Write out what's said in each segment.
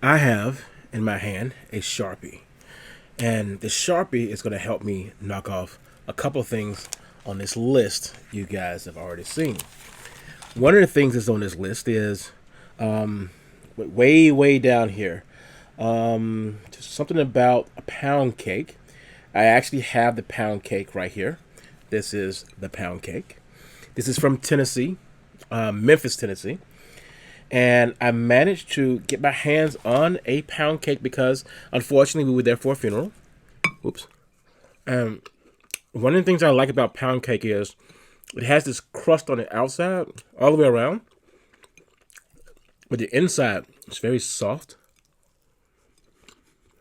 I have in my hand a Sharpie, and the Sharpie is going to help me knock off a couple of things on this list you guys have already seen. One of the things that's on this list is way down here. Just something about a pound cake. I actually have the pound cake right here. This is the pound cake. This is from Tennessee, Memphis, Tennessee. And I managed to get my hands on a pound cake because, unfortunately, we were there for a funeral. Whoops. And one of the things I like about pound cake is it has this crust on the outside all the way around, but the inside is very soft,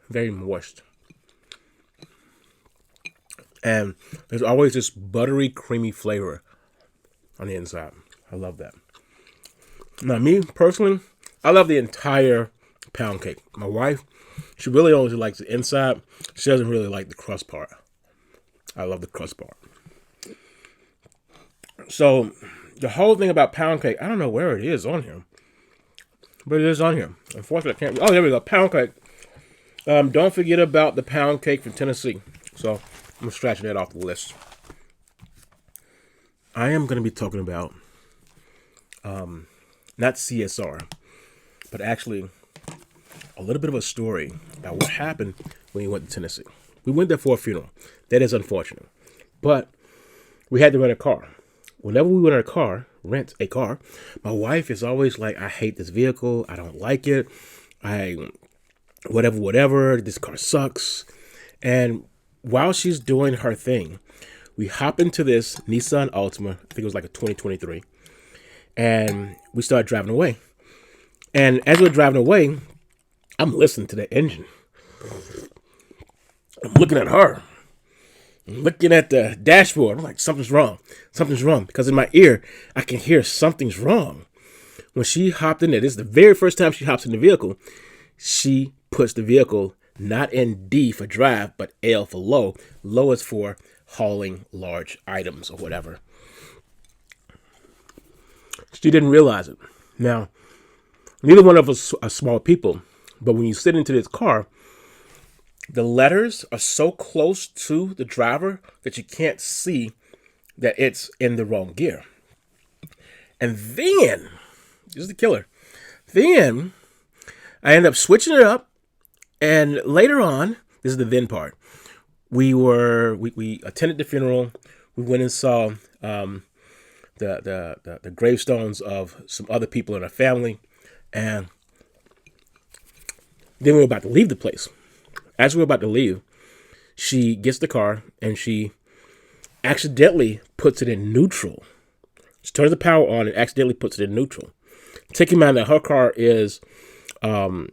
very moist. And there's always this buttery, creamy flavor on the inside. I love that. Now, me personally, I love the entire pound cake. My wife, she really only likes the inside. She doesn't really like the crust part. I love the crust part. So, the whole thing about pound cake, I don't know where it is on here, but it is on here. Unfortunately, I can't. Oh, there we go. Pound cake. Don't forget about the pound cake from Tennessee. So, I'm scratching that off the list. I am going to be talking about not CSR, but actually a little bit of a story about what happened when we went to Tennessee. We went there for a funeral. That is unfortunate. But we had to rent a car. Whenever we rent a car, my wife is always like, I hate this vehicle. I don't like it. Whatever. This car sucks. And while she's doing her thing, we hop into this Nissan Altima. I think it was like a 2023. And we started driving away. And as we're driving away, I'm listening to the engine. I'm looking at her. I'm looking at the dashboard. I'm like, something's wrong. Something's wrong. Because in my ear, I can hear something's wrong. When she hopped in there, this is the very first time she hops in the vehicle, she puts the vehicle not in D for drive, but L for low. Low is for hauling large items or whatever. She didn't realize it. Now, neither one of us are small people, but when you sit into this car, the letters are so close to the driver that you can't see that it's in the wrong gear. And then, this is the killer, then I end up switching it up, and later on, this is the then part, we attended the funeral, we went and saw the gravestones of some other people in our family, and then we were about to leave the place. As we were about to leave, she gets the car and she accidentally puts it in neutral. She turns the power on and accidentally puts it in neutral. Take in mind that her car is a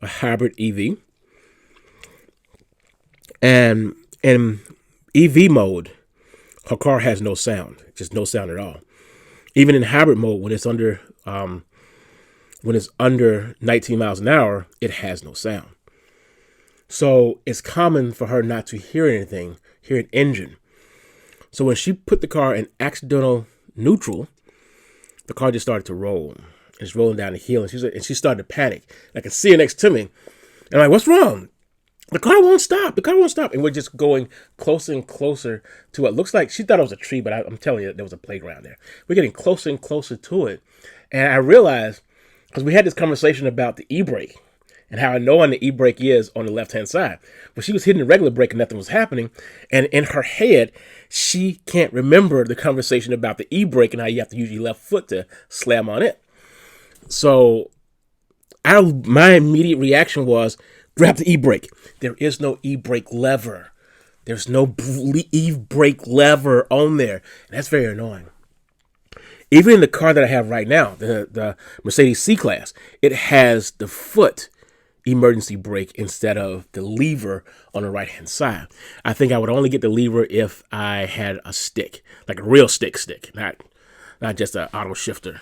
hybrid EV, and in EV mode, her car has no sound, just no sound at all. Even in hybrid mode, when it's under 19 miles an hour, it has no sound. So it's common for her not to hear anything, hear an engine. So when she put the car in accidental neutral, the car just started to roll. It's rolling down the hill, and she started to panic. I can see her next to me, and I'm like, "What's wrong?" The car won't stop. And we're just going closer and closer to what looks like, she thought it was a tree, but I'm telling you, there was a playground there. We're getting closer and closer to it. And I realized, because we had this conversation about the e-brake and how annoying the e-brake is on the left-hand side. But she was hitting the regular brake and nothing was happening. And in her head, she can't remember the conversation about the e-brake and how you have to use your left foot to slam on it. So my immediate reaction was, grab the e-brake. There is no e-brake lever. There's no e-brake lever on there. And that's very annoying. Even in the car that I have right now, the Mercedes C-Class, it has the foot emergency brake instead of the lever on the right-hand side. I think I would only get the lever if I had a stick, like a real stick, not just an auto shifter.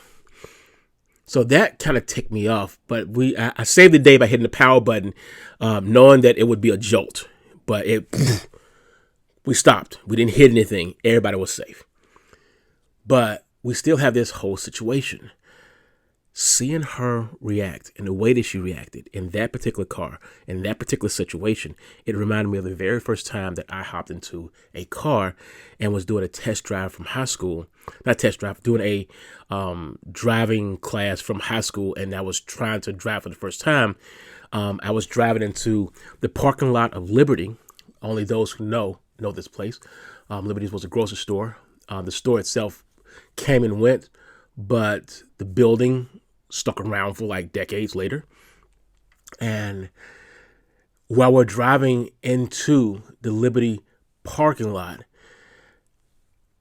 So that kind of ticked me off, but I saved the day by hitting the power button, knowing that it would be a jolt. But we stopped. We didn't hit anything. Everybody was safe. But we still have this whole situation. seeing her react and the way that she reacted in that particular car, in that particular situation, it reminded me of the very first time that I hopped into a car and was doing a test drive from high school. Not test drive, doing a driving class from high school, and I was trying to drive for the first time. I was driving into the parking lot of Liberty. Only those who know this place. Liberty's was a grocery store. The store itself came and went, but the building stuck around for like decades later. And while we're driving into the Liberty parking lot,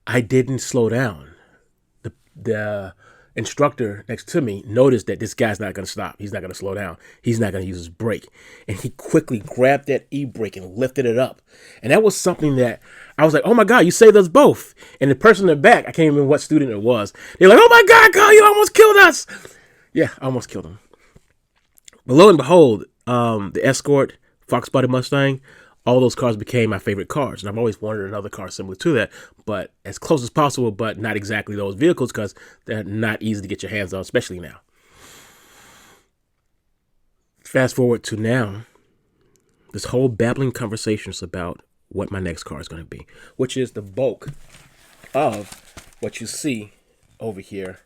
I didn't slow down. The instructor next to me noticed that this guy's not going to stop. He's not going to slow down. He's not going to use his brake. And he quickly grabbed that e-brake and lifted it up. And that was something that I was like, oh my God, you saved us both. And the person in the back, I can't remember what student it was. They're like, oh my God, Carl, you almost killed us. Yeah, I almost killed him. But lo and behold, the Escort, Fox Body Mustang, all those cars became my favorite cars. And I've always wanted another car similar to that, but as close as possible, but not exactly those vehicles because they're not easy to get your hands on, especially now. Fast forward to now, this whole babbling conversation is about what my next car is going to be, which is the bulk of what you see over here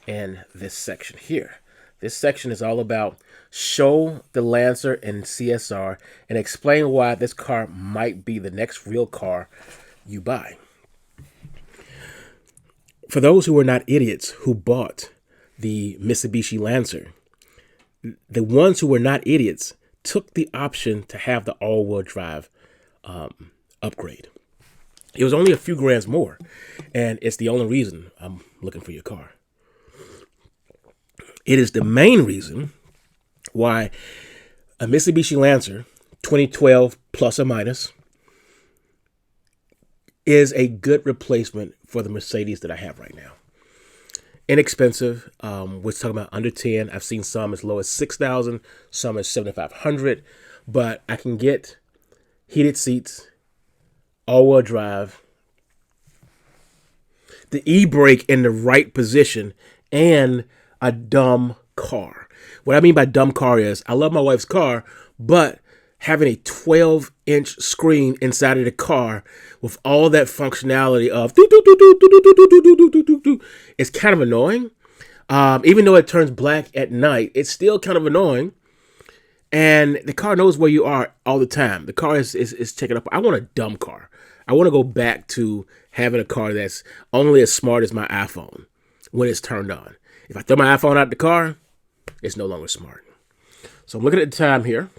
in this section here. This section is all about show the Lancer and CSR and explain why this car might be the next real car you buy. For those who are not idiots who bought the Mitsubishi Lancer, the ones who were not idiots took the option to have the all-wheel drive upgrade. It was only a few grand more, and it's the only reason I'm looking for your car. It is the main reason why a Mitsubishi Lancer 2012 plus or minus is a good replacement for the Mercedes that I have right now. Inexpensive. We're talking about under 10. I've seen some as low as 6,000, some as 7,500, but I can get heated seats, all-wheel drive, the e-brake in the right position, and a dumb car. What I mean by dumb car is I love my wife's car, but having a 12-inch screen inside of the car with all that functionality of it's kind of annoying. Even though it turns black at night, it's still kind of annoying. And the car knows where you are all the time. The car is checking up. I want a dumb car. I want to go back to having a car that's only as smart as my iPhone when it's turned on. If I throw my iPhone out the car, it's no longer smart. So I'm looking at the time here.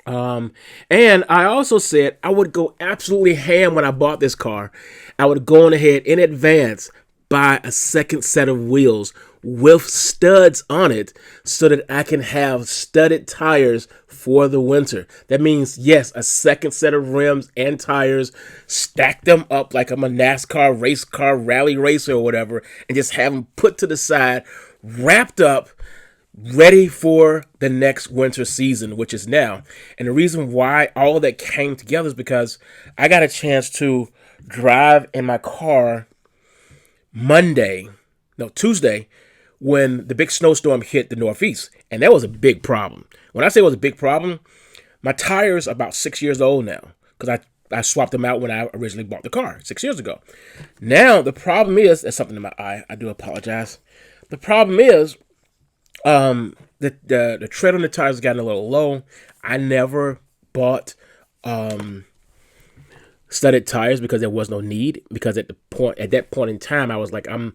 And I also said I would go absolutely ham when I bought this car. I would go on ahead in advance, buy a second set of wheels with studs on it so that I can have studded tires for the winter. That means, yes, a second set of rims and tires, stack them up like I'm a NASCAR race car rally racer or whatever, and just have them put to the side, wrapped up, ready for the next winter season, which is now. And the reason why all that came together is because I got a chance to drive in my car Tuesday, when the big snowstorm hit the Northeast. And that was a big problem. When I say it was a big problem, my tires are about 6 years old now because I swapped them out when I originally bought the car 6 years ago. Now, the problem is, there's something in my eye. I do apologize. The problem is, the tread on the tires has gotten a little low. I never bought studded tires because there was no need. Because at that point in time, I was like, I'm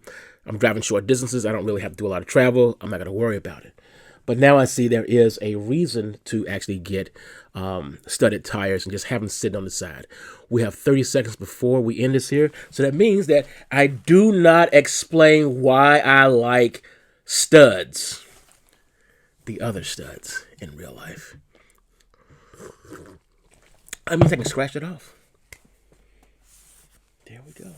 driving short distances. I don't really have to do a lot of travel. I'm not going to worry about it. But now I see there is a reason to actually get studded tires and just have them sitting on the side. We have 30 seconds before we end this here. So that means that I do not explain why I like studs. The other studs in real life. That means I can scratch it off. There we go.